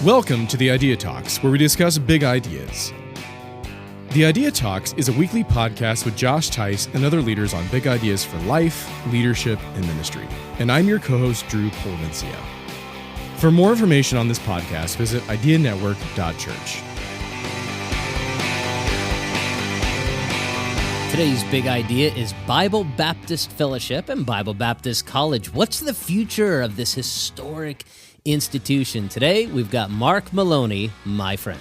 Welcome to the Idea Talks, where we discuss big ideas. The Idea Talks is a weekly podcast with Josh Tice and other leaders on big ideas for life, leadership, and ministry. And I'm your co-host, Drew Polvencia. For more information on this podcast, visit ideanetwork.church. Today's big idea is Bible Baptist Fellowship and Bible Baptist College. What's the future of this historic institution? Today, we've got Mark Maloney, my friend.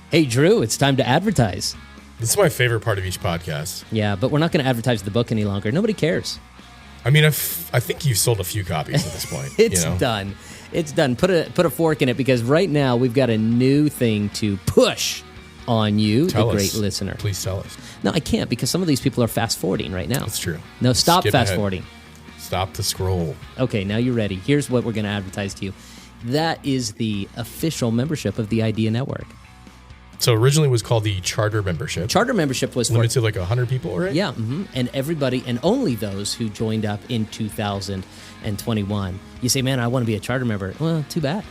Hey, Drew, it's time to advertise. This is my favorite part of each podcast. Yeah, but we're not going to advertise the book any longer. Nobody cares. I mean, I think you've sold a few copies at this point. It's done. It's done. Put a fork in it, because right now we've got a new thing to push on you, the great listener. Please tell us. No, I can't, because some of these people are fast-forwarding right now. That's true. No, stop fast-forwarding. Stop the scroll. Okay, now you're ready. Here's what we're going to advertise to you. That is the official membership of the Idea Network. So originally it was called the Charter Membership. Charter Membership was limited to like 100 people, right? Yeah, and everybody, and only those who joined up in 2021. You say, man, I want to be a charter member. Well, too bad.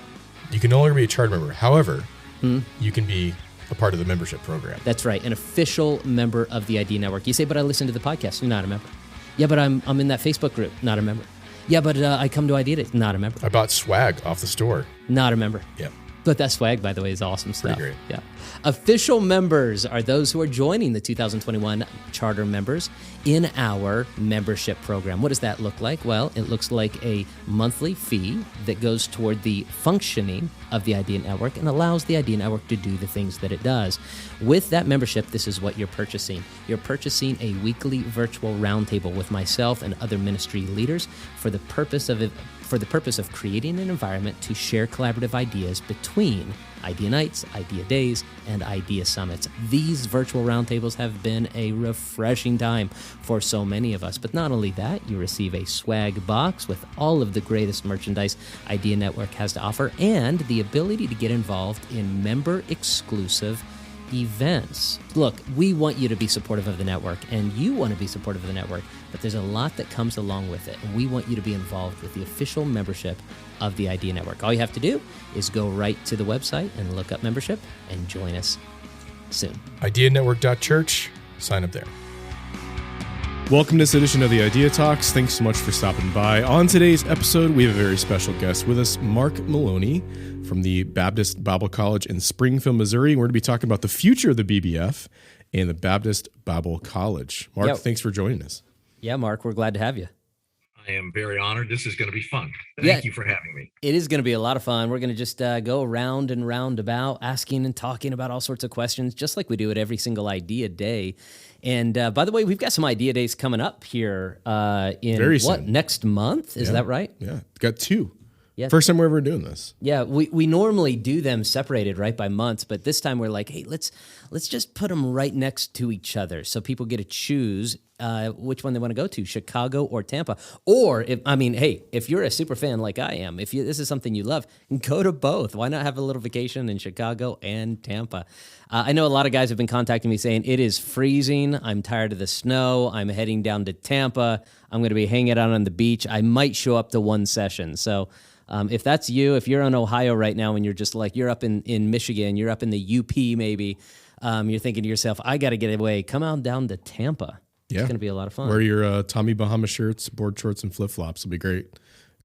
You can no longer be a charter member. However, you can be a part of the membership program. That's right, an official member of the Idea Network. You say, but I listen to the podcast. You're not a member. Yeah, but I'm in that Facebook group. Not a member. Yeah, but I come to Idea Day. Not a member. I bought swag off the store. Not a member. Yeah. But that swag, by the way, is awesome stuff. Pretty great. Yeah. Official members are those who are joining the 2021 charter members in our membership program. What does that look like? Well, it looks like a monthly fee that goes toward the functioning of the Idea Network and allows the Idea Network to do the things that it does. With that membership, this is what you're purchasing. You're purchasing a weekly virtual roundtable with myself and other ministry leaders for the purpose of creating an environment to share collaborative ideas between Idea Nights, Idea Days, and Idea Summits. These virtual roundtables have been a refreshing time for so many of us. But not only that, you receive a swag box with all of the greatest merchandise Idea Network has to offer, and the ability to get involved in member-exclusive events. Look, we want you to be supportive of the network, and you want to be supportive of the network, but there's a lot that comes along with it, and we want you to be involved with the official membership of the Idea Network. All you have to do is go right to the website and look up membership and join us soon. Ideanetwork.church. Sign up there. Welcome to this edition of the Idea Talks. Thanks so much for stopping by. On today's episode, we have a very special guest with us, Mark Maloney from the Baptist Bible College in Springfield, Missouri. We're going to be talking about the future of the BBF and the Baptist Bible College. Mark, Thanks for joining us. Yeah, Mark, we're glad to have you. I am very honored. This is going to be fun. Thank you for having me. It is going to be a lot of fun. We're going to just go round and round about, asking and talking about all sorts of questions, just like we do at every single Idea Day. And by the way, we've got some Idea Days coming up here next month? Is that right? Yeah, got two. Yeah. First time we're ever doing this. Yeah, we normally do them separated, right, by months, but this time we're like, hey, let's just put them right next to each other so people get to choose which one they want to go to, Chicago or Tampa. Or, if you're a super fan like I am, this is something you love, go to both. Why not have a little vacation in Chicago and Tampa? I know a lot of guys have been contacting me saying, it is freezing, I'm tired of the snow, I'm heading down to Tampa, I'm going to be hanging out on the beach, I might show up to one session. So if that's you, if you're in Ohio right now and you're just like, you're up in Michigan, you're up in the UP maybe, you're thinking to yourself, I got to get away, come on down to Tampa. Yeah. It's going to be a lot of fun. Wear your Tommy Bahama shirts, board shorts, and flip-flops. It'll be great.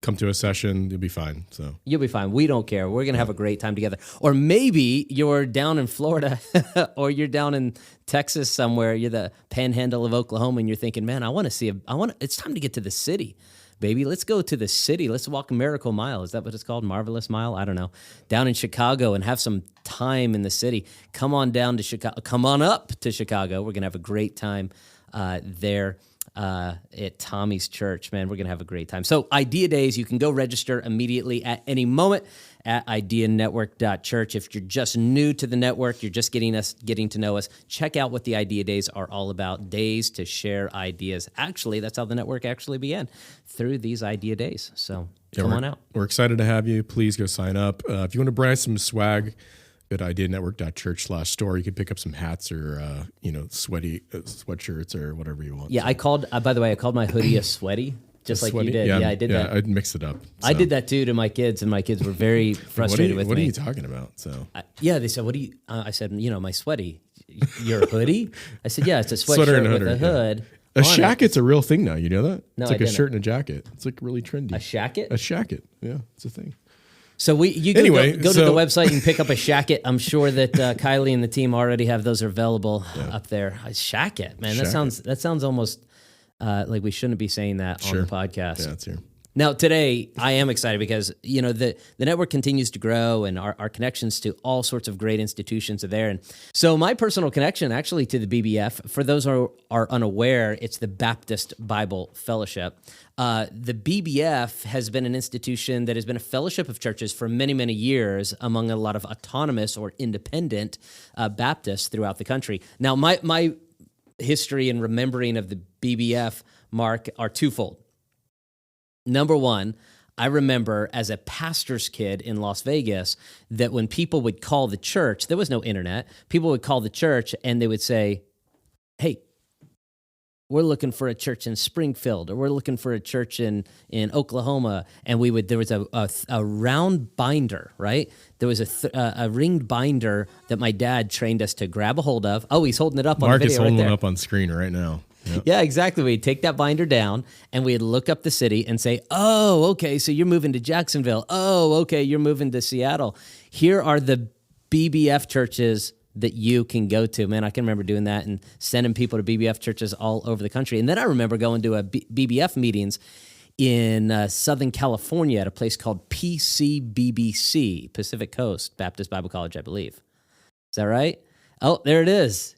Come to a session, you'll be fine. So you'll be fine. We don't care. We're going to have a great time together. Or maybe you're down in Florida or you're down in Texas somewhere. You're the panhandle of Oklahoma, and you're thinking, man, it's time to get to the city. Baby, let's go to the city. Let's walk Miracle Mile. Is that what it's called? Marvelous Mile? I don't know. Down in Chicago and have some time in the city. Come on down to Chicago. Come on up to Chicago. We're going to have a great time there at Tommy's church. Man, we're going to have a great time. So Idea Days, you can go register immediately at any moment at ideanetwork.church. If you're just new to the network, you're just getting to know us, check out what the Idea Days are all about. Days to share ideas. Actually, that's how the network actually began, through these Idea Days. So come on out. We're excited to have you. Please go sign up. If you want to buy some swag, go to ideanetwork.church/store. You can pick up some hats or sweaty sweatshirts or whatever you want. Yeah, I called. By the way, I called my hoodie a sweaty. just like sweaty? you did. Yeah, I did that. I'd mix it up. I did that too to my kids, and my kids were very frustrated with me. What are you talking about? So they said, "What do you?" I said, my sweaty. Your hoodie? I said, yeah, it's a Sweater sweatshirt and with a hood. Yeah. A shacket's a real thing now. You know that? No, it's like I a didn't. shirt and a jacket. It's like really trendy. A shacket? A shacket. Yeah, it's a thing. So go to the website and pick up a shacket. I'm sure that Kylie and the team already have those available up there. A shacket, man. That sounds almost like we shouldn't be saying that on the podcast. Yeah, it's here. Now, today, I am excited because, the network continues to grow and our connections to all sorts of great institutions are there. And so my personal connection actually to the BBF, for those who are unaware, it's the Baptist Bible Fellowship. The BBF has been an institution that has been a fellowship of churches for many, many years among a lot of autonomous or independent Baptists throughout the country. Now, my history and remembering of the BBF, Mark, are twofold. Number one, I remember as a pastor's kid in Las Vegas that when people would call the church, there was no internet, people would call the church and they would say, hey, we're looking for a church in Springfield, or we're looking for a church in Oklahoma. And there was a round binder, right? There was a ringed binder that my dad trained us to grab a hold of. Oh, he's holding it up on the video. Mark is holding it up on screen right now. Yep. Yeah, exactly. We'd take that binder down and we'd look up the city and say, oh, okay, so you're moving to Jacksonville. Oh, okay, you're moving to Seattle. Here are the BBF churches that you can go to. Man, I can remember doing that and sending people to BBF churches all over the country. And then I remember going to BBF meetings in Southern California at a place called PCBBC, Pacific Coast Baptist Bible College, I believe. Is that right? Oh, there it is.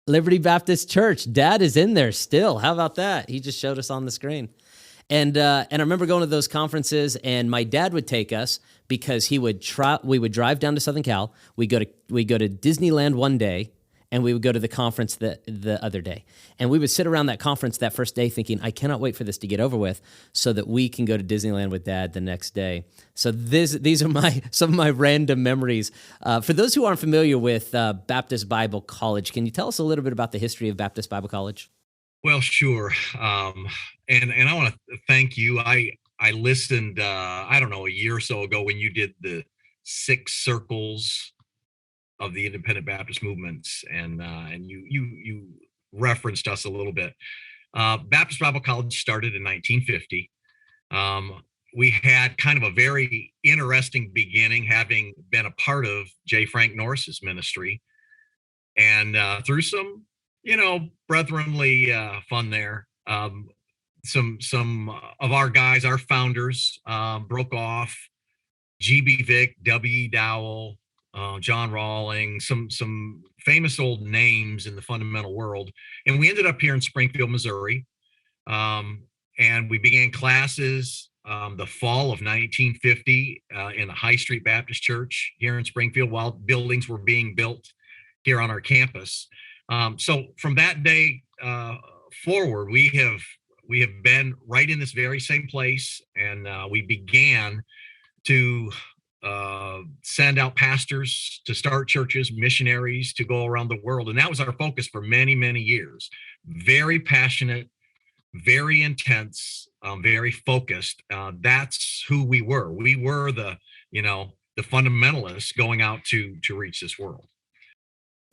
Liberty Baptist Church. Dad is in there still. How about that? He just showed us on the screen. And I remember going to those conferences, and my dad would take us because we would drive down to Southern Cal. We go to Disneyland one day, and we would go to the conference the other day. And we would sit around that conference that first day thinking, I cannot wait for this to get over with so that we can go to Disneyland with Dad the next day. So these are some of my random memories. For those who aren't familiar with Baptist Bible College, can you tell us a little bit about the history of Baptist Bible College? Well, sure. And I want to thank you. I listened, I don't know, a year or so ago when you did the 6 circles of the independent Baptist movements, and you referenced us a little bit. Baptist Bible College started in 1950. We had kind of a very interesting beginning, having been a part of J. Frank Norris's ministry, and through some, brethrenly fun there. Some of our guys, our founders, broke off. G.B. Vick, W.E. Dowell, John Rawling, some famous old names in the fundamental world. And we ended up here in Springfield, Missouri. And we began classes the fall of 1950 in the High Street Baptist Church here in Springfield while buildings were being built here on our campus. So from that day forward, we have been right in this very same place, and we began to send out pastors to start churches, missionaries to go around the world. And that was our focus for many, many years. Very passionate, very intense, very focused. That's who we were. We were the fundamentalists going out to reach this world.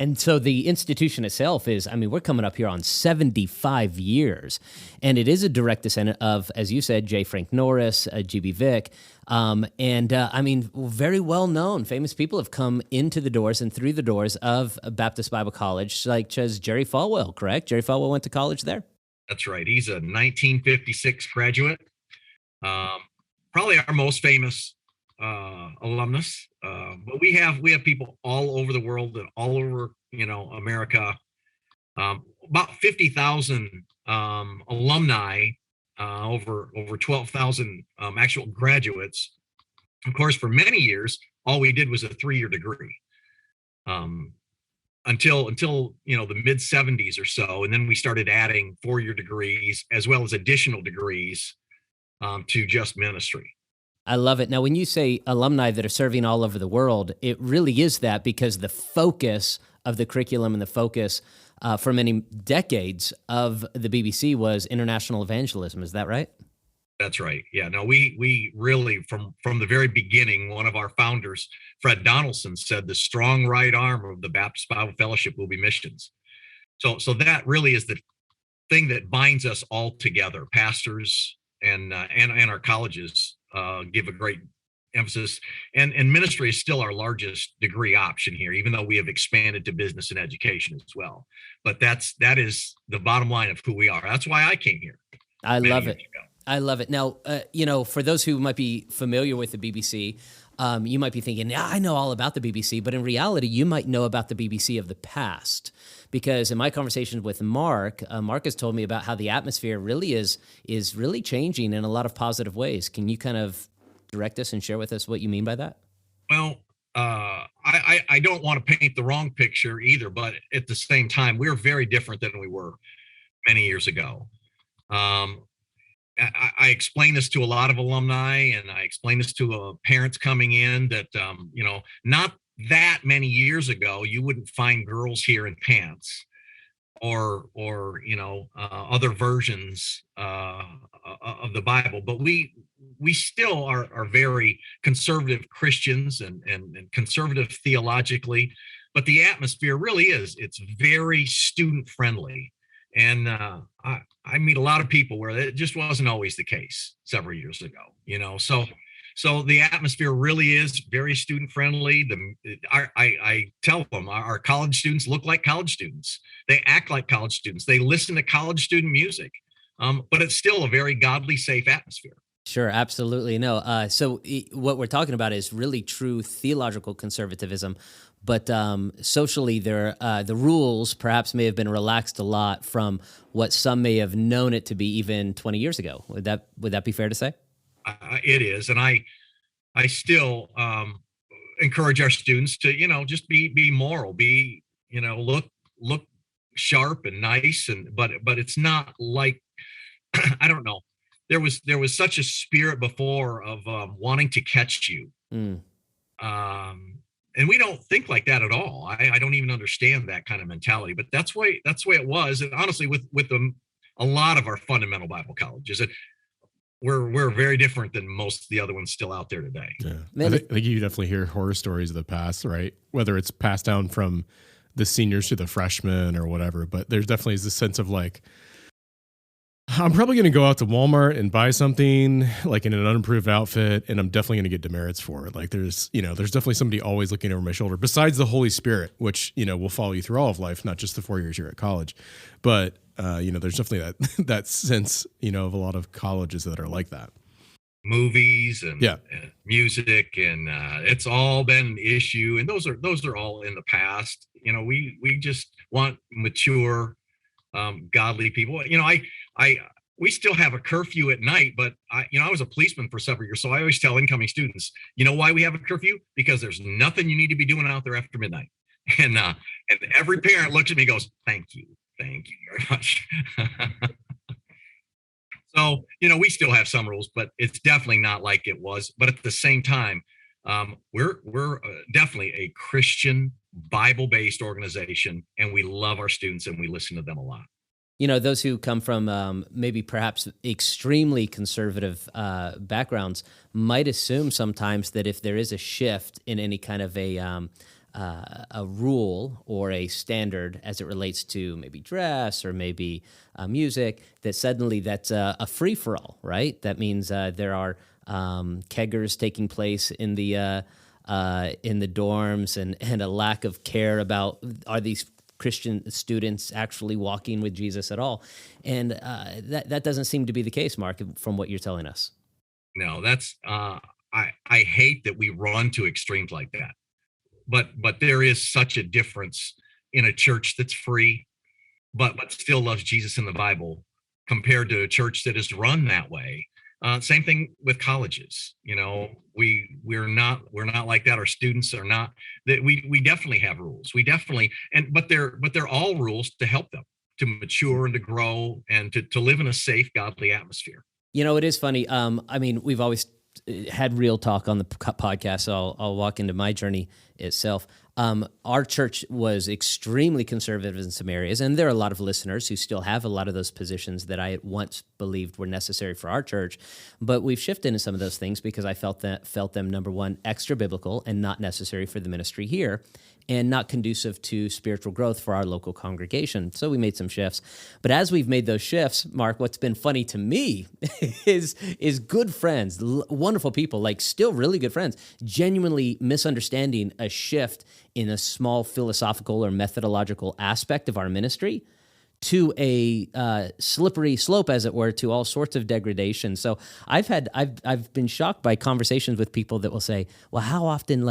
And so the institution itself is, we're coming up here on 75 years, and it is a direct descendant of, as you said, J. Frank Norris, G.B. Vick, very well-known, famous people have come into the doors and through the doors of Baptist Bible College, such as Jerry Falwell, correct? Jerry Falwell went to college there? That's right. He's a 1956 graduate, probably our most famous alumnus, but we have people all over the world and all over America. About 50,000 alumni, over 12,000 actual graduates. Of course, for many years, all we did was a 3-year degree, until the mid 70s or so, and then we started adding 4-year degrees as well as additional degrees to just ministry. I love it. Now, when you say alumni that are serving all over the world, it really is that, because the focus of the curriculum and the focus for many decades of the BBC was international evangelism. Is that right? That's right. Yeah. No, we really from the very beginning, one of our founders, Fred Donaldson, said the strong right arm of the Baptist Bible Fellowship will be missions. So that really is the thing that binds us all together. Pastors and our colleges give a great emphasis, and ministry is still our largest degree option here, even though we have expanded to business and education as well. But that is the bottom line of who we are. That's why I came here. I love it. I love it. Now, for those who might be familiar with the BBC, you might be thinking, yeah, I know all about the BBC, but in reality, you might know about the BBC of the past. Because in my conversations with Mark, Mark has told me about how the atmosphere really is really changing in a lot of positive ways. Can you kind of direct us and share with us what you mean by that? Well, I don't want to paint the wrong picture either, but at the same time, we're very different than we were many years ago. I explain this to a lot of alumni, and I explain this to parents coming in that, not that many years ago, you wouldn't find girls here in pants or other versions of the Bible. But we still are very conservative Christians and conservative theologically. But the atmosphere really it's very student friendly. And I meet a lot of people where it just wasn't always the case several years ago, so the atmosphere really is very student friendly. I tell them our college students look like college students. They act like college students. They listen to college student music, but it's still a very godly, safe atmosphere. Sure, absolutely. No. So what we're talking about is really true theological conservatism, but socially, the rules perhaps may have been relaxed a lot from what some may have known it to be even 20 years ago. Would that be fair to say? It is, and I still encourage our students to just be moral, look sharp and nice, but it's not like I don't know. There was such a spirit before of wanting to catch you. And we don't think like that at all. I don't even understand that kind of mentality, but that's the way it was. And honestly, with a lot of our fundamental Bible colleges, we're very different than most of the other ones still out there today. Yeah. I think you definitely hear horror stories of the past, right? Whether it's passed down from the seniors to the freshmen or whatever, but there's definitely this sense of like, I'm probably going to go out to Walmart and buy something like in an unimproved outfit, and I'm definitely going to get demerits for it. Like there's definitely somebody always looking over my shoulder besides the Holy Spirit, which, will follow you through all of life, not just the 4 years you're at college. But, there's definitely that sense, of a lot of colleges that are like that. Movies and music, and it's all been an issue. And those are all in the past. We just want mature, godly people. We still have a curfew at night, but I was a policeman for several years. So I always tell incoming students, why we have a curfew? Because there's nothing you need to be doing out there after midnight. And every parent looks at me and goes, thank you very much. So, we still have some rules, but it's definitely not like it was. But at the same time, we're definitely a Christian Bible-based organization, and we love our students and we listen to them a lot. Those who come from maybe perhaps extremely conservative backgrounds might assume sometimes that if there is a shift in any kind of a rule or a standard as it relates to maybe dress or maybe music, that suddenly that's a free-for-all, right? That means there are keggers taking place in the dorms and a lack of care about are these Christian students actually walking with Jesus at all. And that doesn't seem to be the case, Mark, from what you're telling us. No, that's I hate that we run to extremes like that. But there is such a difference in a church that's free, but still loves Jesus in the Bible compared to a church that is run that way. Same thing with colleges. We're not like that. Our students are not. That we definitely have rules. We definitely but they're all rules to help them to mature and to grow and to live in a safe, godly atmosphere. It is funny. We've always had real talk on the podcast, so I'll walk into my journey itself. Our church was extremely conservative in some areas, and there are a lot of listeners who still have a lot of those positions that I once believed were necessary for our church. But we've shifted into some of those things because I felt them, number one, extra biblical and not necessary for the ministry here, and not conducive to spiritual growth for our local congregation. So we made some shifts. But as we've made those shifts, Mark, what's been funny to me is good friends, wonderful people, like still really good friends, genuinely misunderstanding a shift in a small philosophical or methodological aspect of our ministry to a slippery slope, as it were, to all sorts of degradation. So I've been shocked by conversations with people that will say, "Well, how often,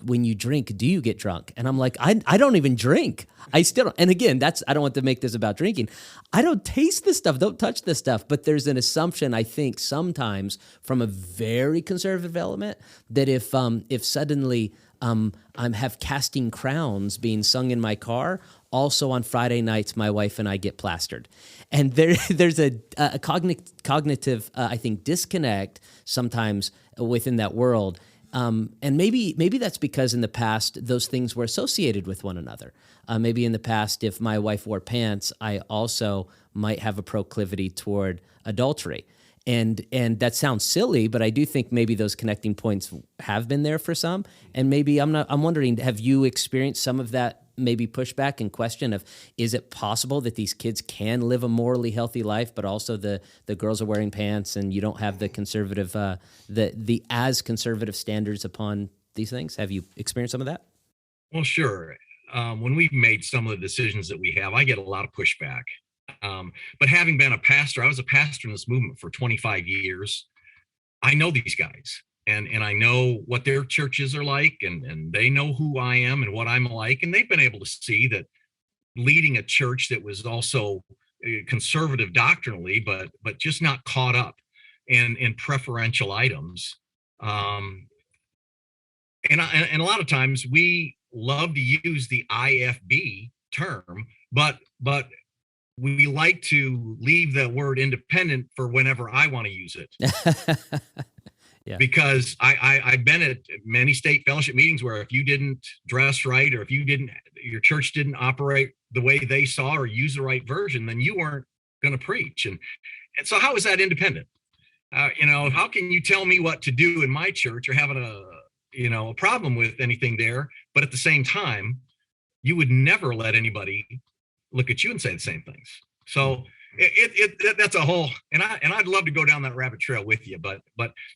when you drink, do you get drunk?" And I'm like, I don't even drink. I still don't. And again, I don't want to make this about drinking. I don't taste this stuff. Don't touch this stuff. But there's an assumption, I think, sometimes from a very conservative element that if suddenly I have Casting Crowns being sung in my car, also on Friday nights, my wife and I get plastered. And there's a cognitive, I think, disconnect sometimes within that world. And maybe that's because in the past, those things were associated with one another. Maybe in the past, if my wife wore pants, I also might have a proclivity toward adultery. And that sounds silly, but I do think maybe those connecting points have been there for some. And maybe I'm wondering, have you experienced some of that maybe pushback and question of, is it possible that these kids can live a morally healthy life, but also the girls are wearing pants and you don't have the conservative, the as conservative standards upon these things? Have you experienced some of that? Well, sure. When we've made some of the decisions that we have, I get a lot of pushback. But having been a pastor, I was a pastor in this movement for 25 years. I know these guys and I know what their churches are like and they know who I am and what I'm like. And they've been able to see that leading a church that was also conservative doctrinally, but just not caught up in preferential items. And a lot of times we love to use the IFB term, but we like to leave the word independent for whenever I want to use it. Yeah. Because I've been at many state fellowship meetings where if you didn't dress right, or if your church didn't operate the way they saw or use the right version, then you weren't going to preach. And so how is that independent? How can you tell me what to do in my church or having a problem with anything there? But at the same time, you would never let anybody look at you and say the same things. So that's a whole, and I'd love to go down that rabbit trail with you, but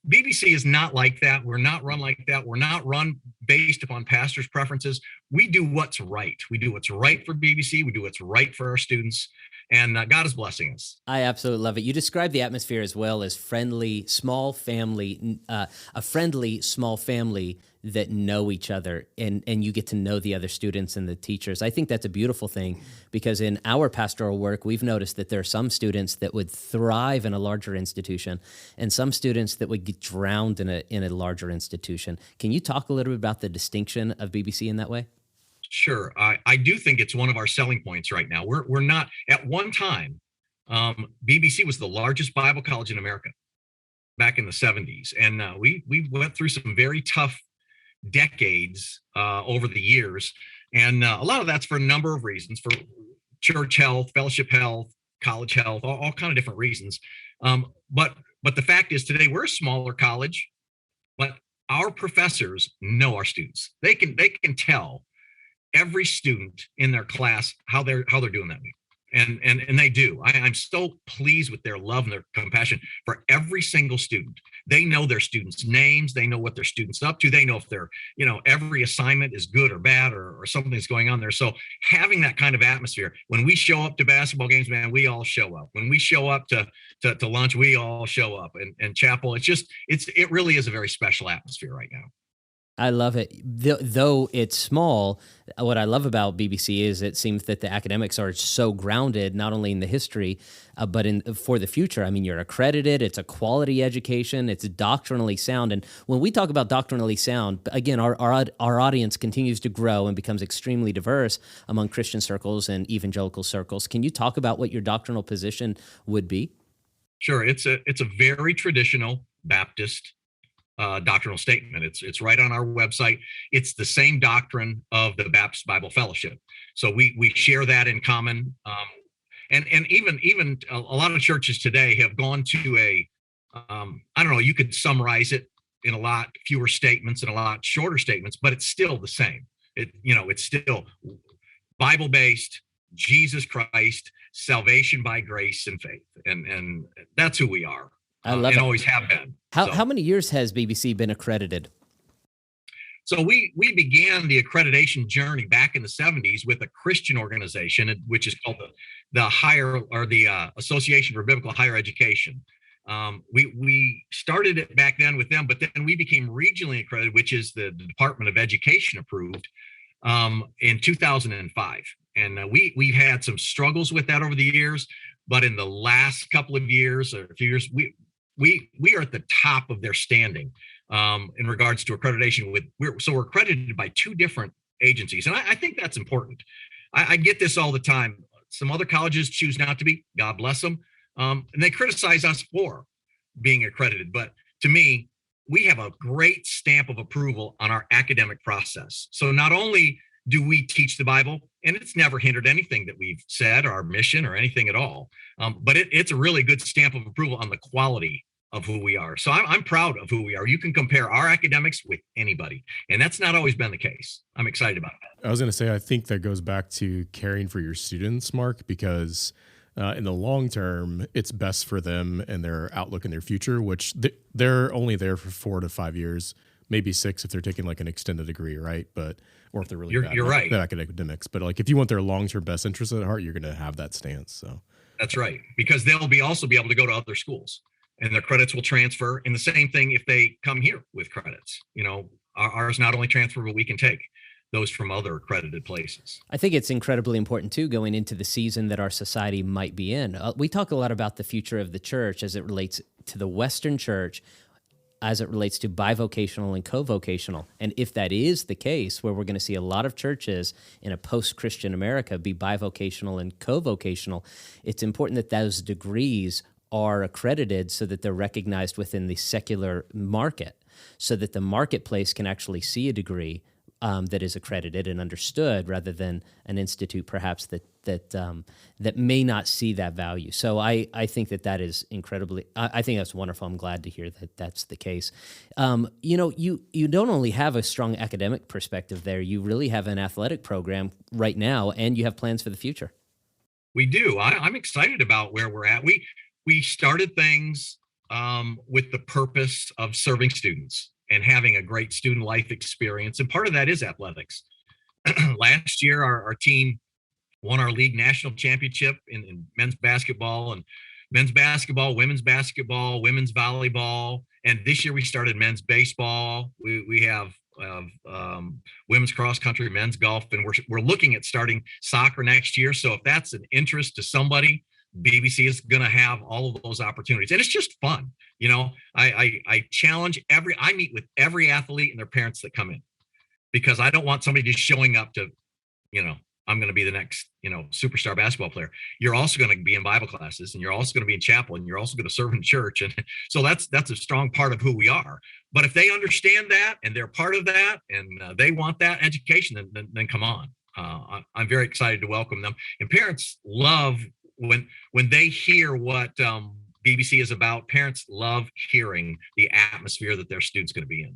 BBC is not like that. We're not run like that. We're not run based upon pastors' preferences. We do what's right. We do what's right for BBC. We do what's right for our students, and God is blessing us. I absolutely love it. You describe the atmosphere as well as friendly, small family, a friendly, small family that know each other, and you get to know the other students and the teachers. I think that's a beautiful thing, because in our pastoral work, we've noticed that there are some students that would thrive in a larger institution and some students that would get drowned in a larger institution. Can you talk a little bit about the distinction of BBC in that way? Sure. I do think it's one of our selling points right now. We're not, at one time, BBC was the largest Bible college in America back in the 70s. And we went through some very tough decades over the years. And a lot of that's for a number of reasons, for church health, fellowship health, college health, all kind of different reasons. But the fact is, today we're a smaller college, but our professors know our students. They can tell every student in their class how they're doing that week. And they do. I'm so pleased with their love and their compassion for every single student. They know their students' names. They know what their students up to. They know if they're, every assignment is good or bad or something's going on there. So having that kind of atmosphere, when we show up to basketball games, man, we all show up. When we show up to lunch, we all show up. And chapel, it really is a very special atmosphere right now. I love it. Though it's small, what I love about BBC is it seems that the academics are so grounded, not only in the history, but for the future. I mean, you're accredited. It's a quality education. It's doctrinally sound. And when we talk about doctrinally sound, again, our audience continues to grow and becomes extremely diverse among Christian circles and evangelical circles. Can you talk about what your doctrinal position would be? Sure. It's a very traditional Baptist doctrinal statement. It's right on our website. It's the same doctrine of the Baptist Bible Fellowship. So we share that in common. And even a lot of churches today have gone to I don't know, you could summarize it in a lot fewer statements and a lot shorter statements, but it's still the same. It's still Bible-based, Jesus Christ, salvation by grace and faith. And that's who we are. I love and it. Always have been. How many years has BBC been accredited? So we began the accreditation journey back in the 70s with a Christian organization, which is called the Association for Biblical Higher Education. We started it back then with them, but then we became regionally accredited, which is the Department of Education approved, in 2005. And we've had some struggles with that over the years, but in the last couple of years or a few years, we are at the top of their standing in regards to accreditation. We're accredited by two different agencies, and I think that's important. I get this all the time. Some other colleges choose not to be. God bless them. And they criticize us for being accredited. But to me, we have a great stamp of approval on our academic process. So not only do we teach the Bible, and it's never hindered anything that we've said, our mission or anything at all, but it's a really good stamp of approval on the quality of who we are. So I'm proud of who we are. You can compare our academics with anybody, and that's not always been the case. I'm excited about that. I was going to say, I think that goes back to caring for your students, Mark, because in the long term, it's best for them and their outlook in their future, which they're only there for 4 to 5 years, maybe 6 if they're taking like an extended degree, right? Or if they're really you're right. Bad academics. But like if you want their long-term best interests at heart, you're going to have that stance. So that's right, because they'll also be able to go to other schools, and their credits will transfer. And the same thing if they come here with credits. Ours not only transfer, but we can take those from other accredited places. I think it's incredibly important, too, going into the season that our society might be in. We talk a lot about the future of the church as it relates to the Western church, as it relates to bivocational and co-vocational. And if that is the case, where we're going to see a lot of churches in a post-Christian America be bivocational and co-vocational, it's important that those degrees are accredited so that they're recognized within the secular market, so that the marketplace can actually see a degree that is accredited and understood, rather than an institute perhaps that may not see that value. So I think that is incredibly. I think that's wonderful. I'm glad to hear that that's the case. You don't only have a strong academic perspective there. You really have an athletic program right now, and you have plans for the future. We do. I'm excited about where we're at. We started things with the purpose of serving students and having a great student life experience. And part of that is athletics. Last year, our team won our league national championship in men's basketball, women's basketball, women's volleyball. And this year we started men's baseball. We have women's cross country, men's golf, and we're looking at starting soccer next year. So if that's an interest to somebody, BBC is going to have all of those opportunities, and it's just fun. I challenge I meet with every athlete and their parents that come in, because I don't want somebody just showing up to, I'm going to be the next, superstar basketball player. You're also going to be in Bible classes, and you're also going to be in chapel, and you're also going to serve in church. And so that's a strong part of who we are. But if they understand that and they're part of that, and they want that education, then come on. I'm very excited to welcome them. And parents love when they hear what BBC is about. Parents love hearing the atmosphere that their student's going to be in.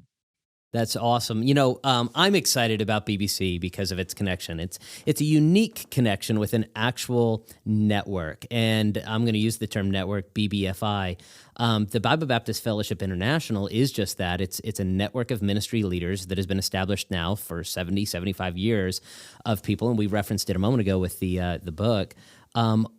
That's awesome. I'm excited about BBC because of its connection. It's a unique connection with an actual network, and I'm going to use the term network, BBFI. The Bible Baptist Fellowship International is just that. It's a network of ministry leaders that has been established now for 75 years of people, and we referenced it a moment ago with the book.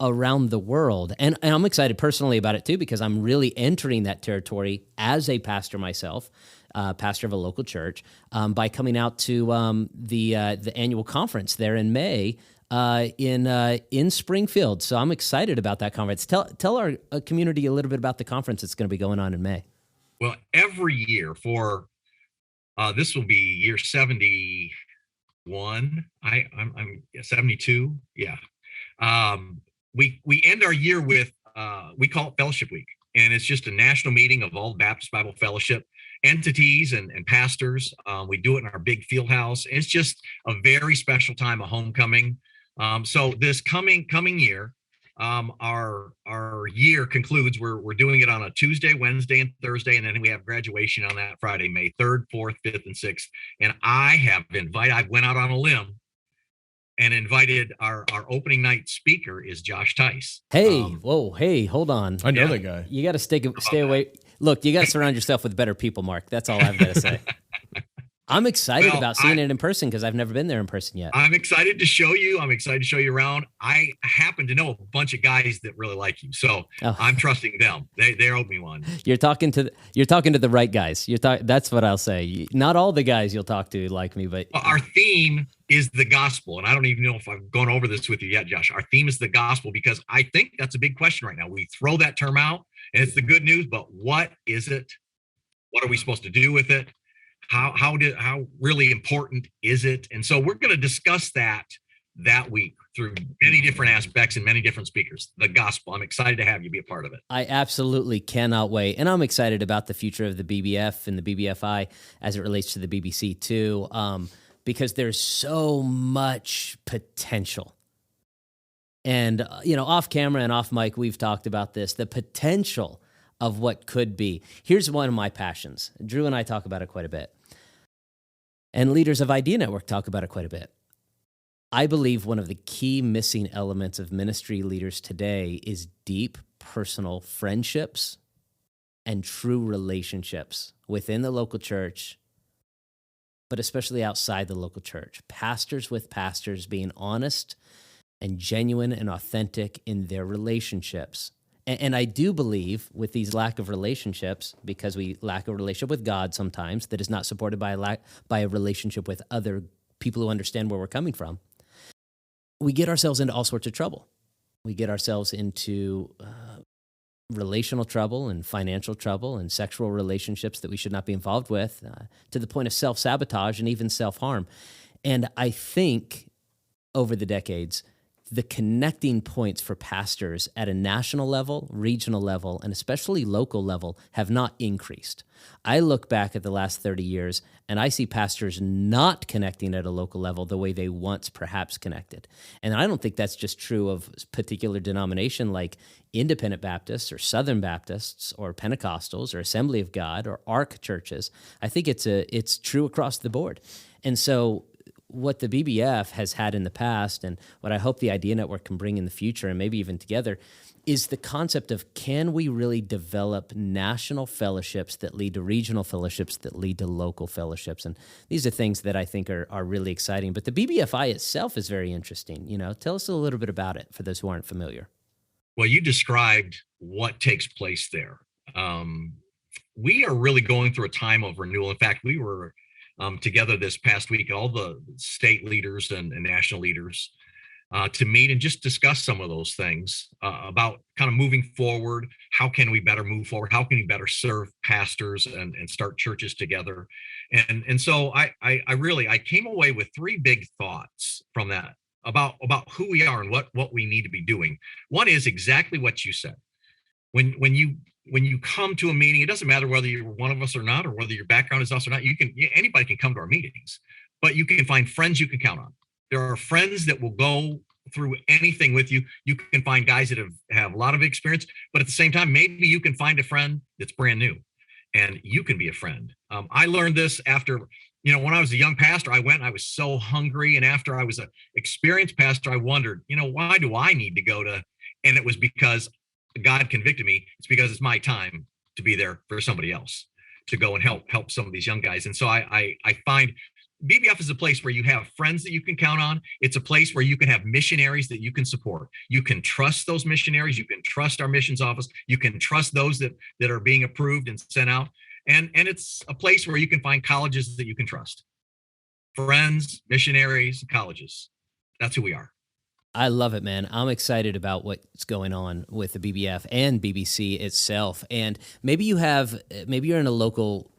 Around the world. And I'm excited personally about it too, because I'm really entering that territory as a pastor myself, pastor of a local church, by coming out to the annual conference there in May in Springfield. So I'm excited about that conference. Tell our community a little bit about the conference that's going to be going on in May. Well, every year for this will be year 71. I'm 72. Yeah. We end our year with we call it Fellowship Week. and it's just a national meeting of all Baptist Bible Fellowship entities and pastors. We do it in our big field house. It's just a very special time of homecoming. So this coming year, our year concludes. We're doing it on a Tuesday, Wednesday, and Thursday, and then we have graduation on that Friday, May 3rd, 4th, 5th, and 6th. And I went out on a limb and invited our opening night speaker is Josh Tice. Hey, hold on. I know that guy. You got to stay away. Look, you got to surround yourself with better people, Mark. That's all I've got to say. I'm excited about seeing it in person because I've never been there in person yet. I'm excited to show you. I'm excited to show you around. I happen to know a bunch of guys that really like you, so I'm trusting them. They owe me one. You're talking to the right guys. That's what I'll say. Not all the guys you'll talk to like me, but our theme is the gospel, and I don't even know if I've gone over this with you yet, Josh. Our theme is the gospel because I think that's a big question right now. We throw that term out, and it's the good news, but what is it? What are we supposed to do with it? How really important is it? And so we're going to discuss that week through many different aspects and many different speakers. The gospel. I'm excited to have you be a part of it. I absolutely cannot wait. And I'm excited about the future of the BBF and the BBFI as it relates to the BBC too, because there's so much potential. And, off camera and off mic, we've talked about this, the potential of what could be. Here's one of my passions. Drew and I talk about it quite a bit. And leaders of Idea Network talk about it quite a bit. I believe one of the key missing elements of ministry leaders today is deep personal friendships and true relationships within the local church, but especially outside the local church. Pastors with pastors being honest and genuine and authentic in their relationships. And I do believe with these lack of relationships, because we lack a relationship with God sometimes that is not supported by a relationship with other people who understand where we're coming from, we get ourselves into all sorts of trouble. We get ourselves into relational trouble and financial trouble and sexual relationships that we should not be involved with, to the point of self-sabotage and even self-harm. And I think over the decades, the connecting points for pastors at a national level, regional level, and especially local level have not increased. I look back at the last 30 years and I see pastors not connecting at a local level the way they once perhaps connected. And I don't think that's just true of a particular denomination like Independent Baptists or Southern Baptists or Pentecostals or Assembly of God or ARC churches. I think it's true across the board. And so what the BBF has had in the past and what I hope the Idea Network can bring in the future and maybe even together is the concept of, can we really develop national fellowships that lead to regional fellowships that lead to local fellowships? And these are things that I think are really exciting. But the BBFI itself is very interesting. Tell us a little bit about it for those who aren't familiar. Well, you described what takes place there. We are really going through a time of renewal. In fact, we were together this past week, all the state leaders and national leaders to meet and just discuss some of those things about kind of moving forward. How can we better move forward? How can we better serve pastors and start churches together? And so I came away with three big thoughts from that about who we are and what we need to be doing. One is exactly what you said. When you come to a meeting, it doesn't matter whether you're one of us or not, or whether your background is us or not. Anybody can come to our meetings, but you can find friends you can count on. There are friends that will go through anything with you. You can find guys that have a lot of experience, but at the same time, maybe you can find a friend that's brand new and you can be a friend. I learned this after, when I was a young pastor, I went and I was so hungry. And after I was an experienced pastor, I wondered, why do I need to go to, and it was because God convicted me. It's because it's my time to be there for somebody else, to go and help some of these young guys. And so I find BBF is a place where you have friends that you can count on. It's a place where you can have missionaries that you can support. You can trust those missionaries. You can trust our missions office. You can trust those that are being approved and sent out. And it's a place where you can find colleges that you can trust. Friends, missionaries, colleges. That's who we are. I love it, man. I'm excited about what's going on with the BBF and BBC itself. And maybe you're in a local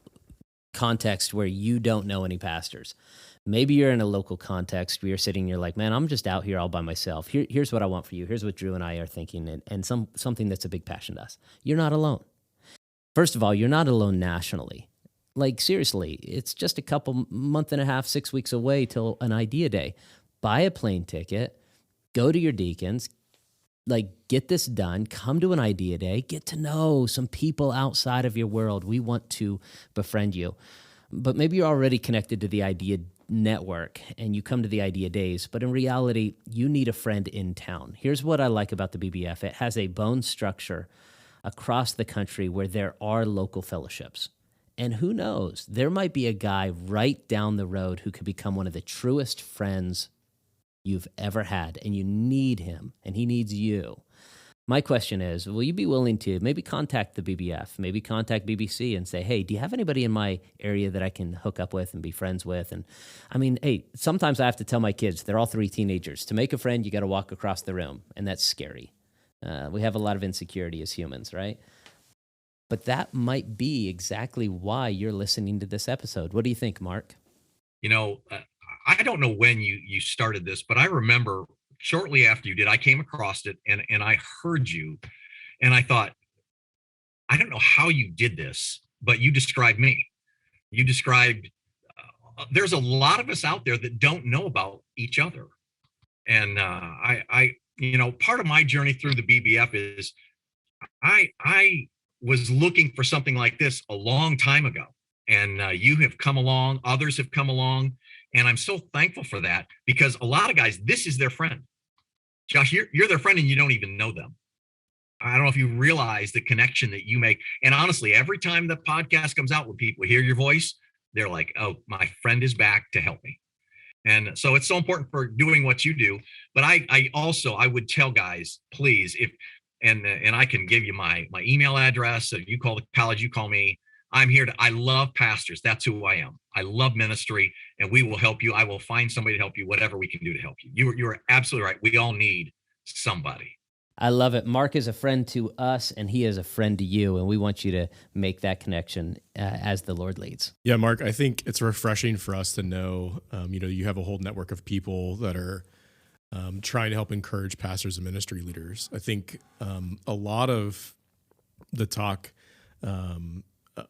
context where you don't know any pastors. Maybe you're in a local context where you're sitting, you're like, man, I'm just out here all by myself. Here's what I want for you. Here's what Drew and I are thinking, and something that's a big passion to us. You're not alone. First of all, you're not alone nationally. Like, seriously, it's just a couple month and a half, 6 weeks away till an idea day. Buy a plane ticket, go to your deacons, like, get this done, come to an idea day, get to know some people outside of your world. We want to befriend you. But maybe you're already connected to the idea network and you come to the idea days, but in reality, you need a friend in town. Here's what I like about the BBF. It has a bone structure across the country where there are local fellowships. And who knows, there might be a guy right down the road who could become one of the truest friends you've ever had, and you need him, and he needs you. My question is, will you be willing to maybe contact the BBF, maybe contact BBC and say, hey, do you have anybody in my area that I can hook up with and be friends with? And I mean, hey, sometimes I have to tell my kids, they're all 3 teenagers, to make a friend, you got to walk across the room, and that's scary. We have a lot of insecurity as humans, right? But that might be exactly why you're listening to this episode. What do you think, Mark? I don't know when you started this, but I remember shortly after you did, I came across it and I heard you, and I thought, I don't know how you did this, but you described me. You described, there's a lot of us out there that don't know about each other. And part of my journey through the BBF is I was looking for something like this a long time ago. And you have come along, others have come along. And I'm so thankful for that, because a lot of guys, this is their friend. Josh, you're their friend and you don't even know them. I don't know if you realize the connection that you make. And honestly, every time the podcast comes out, when people hear your voice, they're like, oh, my friend is back to help me. And so it's so important for doing what you do. But I would tell guys, please, and I can give you my email address. If you call the college, you call me. I'm here I love pastors. That's who I am. I love ministry, and we will help you. I will find somebody to help you, whatever we can do to help you. You're absolutely right. We all need somebody. I love it. Mark is a friend to us, and he is a friend to you, and we want you to make that connection as the Lord leads. Yeah, Mark, I think it's refreshing for us to know, you have a whole network of people that are trying to help encourage pastors and ministry leaders. I think a lot of the talk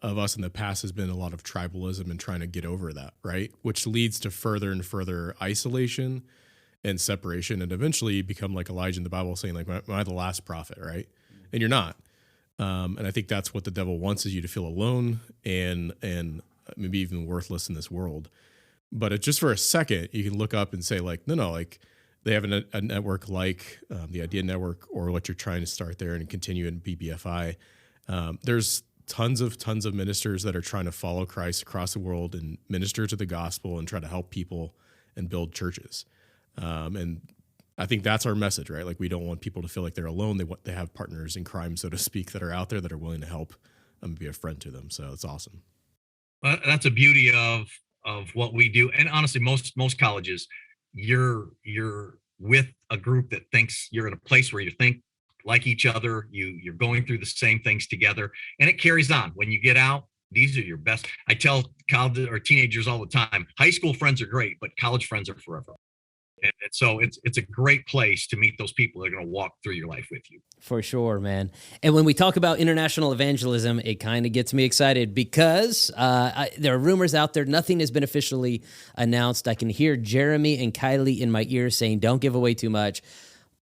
of us in the past has been a lot of tribalism and trying to get over that, right? Which leads to further and further isolation and separation, and eventually you become like Elijah in the Bible, saying like, am I the last prophet, right? And you're not. And I think that's what the devil wants, is you to feel alone and maybe even worthless in this world. But just for a second, you can look up and say like, no, like they have a network like the Idea Network, or what you're trying to start there and continue in BBFI. There's tons of ministers that are trying to follow Christ across the world and minister to the gospel and try to help people and build churches. And I think that's our message, right? Like, we don't want people to feel like they're alone. They have partners in crime, so to speak, that are out there that are willing to help and be a friend to them. So it's awesome. Well, that's a beauty of what we do. And honestly, most colleges, you're with a group that thinks you're in a place where you think like each other, you're going through the same things together, and it carries on. When you get out, these are your best. I tell college or teenagers all the time, high school friends are great, but college friends are forever. And so it's a great place to meet those people that are going to walk through your life with you. For sure, man. And when we talk about international evangelism, it kind of gets me excited, because there are rumors out there. Nothing has been officially announced. I can hear Jeremy and Kylie in my ear saying, don't give away too much.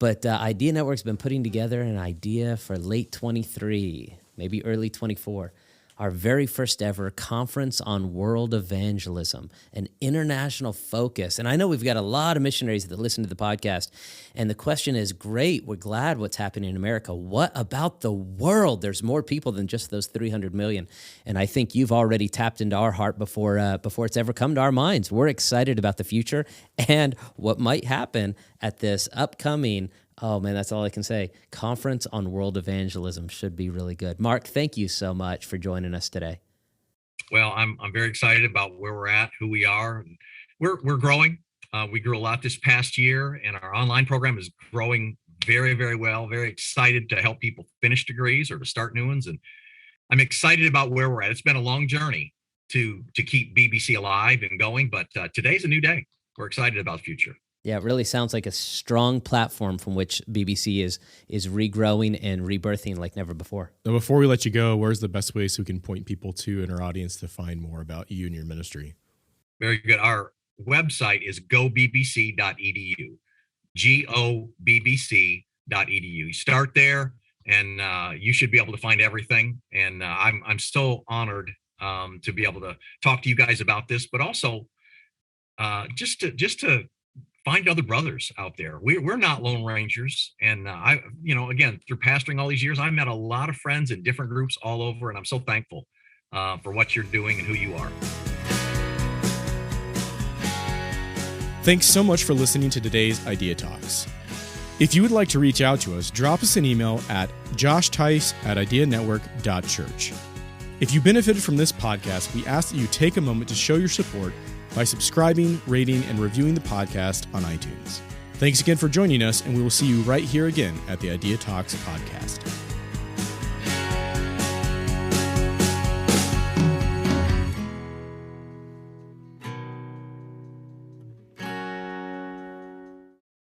But Idea Network's been putting together an idea for late 23, maybe early 24. Our very first ever conference on world evangelism, an international focus. And I know we've got a lot of missionaries that listen to the podcast. And the question is, great, we're glad what's happening in America. What about the world? There's more people than just those 300 million. And I think you've already tapped into our heart before it's ever come to our minds. We're excited about the future and what might happen at this upcoming, oh man, that's all I can say, Conference on World Evangelism. Should be really good. Mark, thank you so much for joining us today. Well, I'm very excited about where we're at, who we are. We're growing. We grew a lot this past year, and our online program is growing very, very well. Very excited to help people finish degrees or to start new ones. And I'm excited about where we're at. It's been a long journey, to keep BBC alive and going. But today's a new day. We're excited about the future. Yeah, it really sounds like a strong platform from which BBC is regrowing and rebirthing like never before. Now, before we let you go, where's the best way so we can point people to in our audience to find more about you and your ministry? Very good. Our website is gobbc.edu, gobbc.edu. Start there, and you should be able to find everything. And I'm so honored to be able to talk to you guys about this, but also just to find other brothers out there. We're not lone rangers. And again, through pastoring all these years, I met a lot of friends in different groups all over, and I'm so thankful for what you're doing and who you are. Thanks so much for listening to today's Idea Talks. If you would like to reach out to us, drop us an email at joshtice@ideanetwork.church. If you benefited from this podcast, we ask that you take a moment to show your support by subscribing, rating, and reviewing the podcast on iTunes. Thanks again for joining us, and we will see you right here again at the Idea Talks podcast.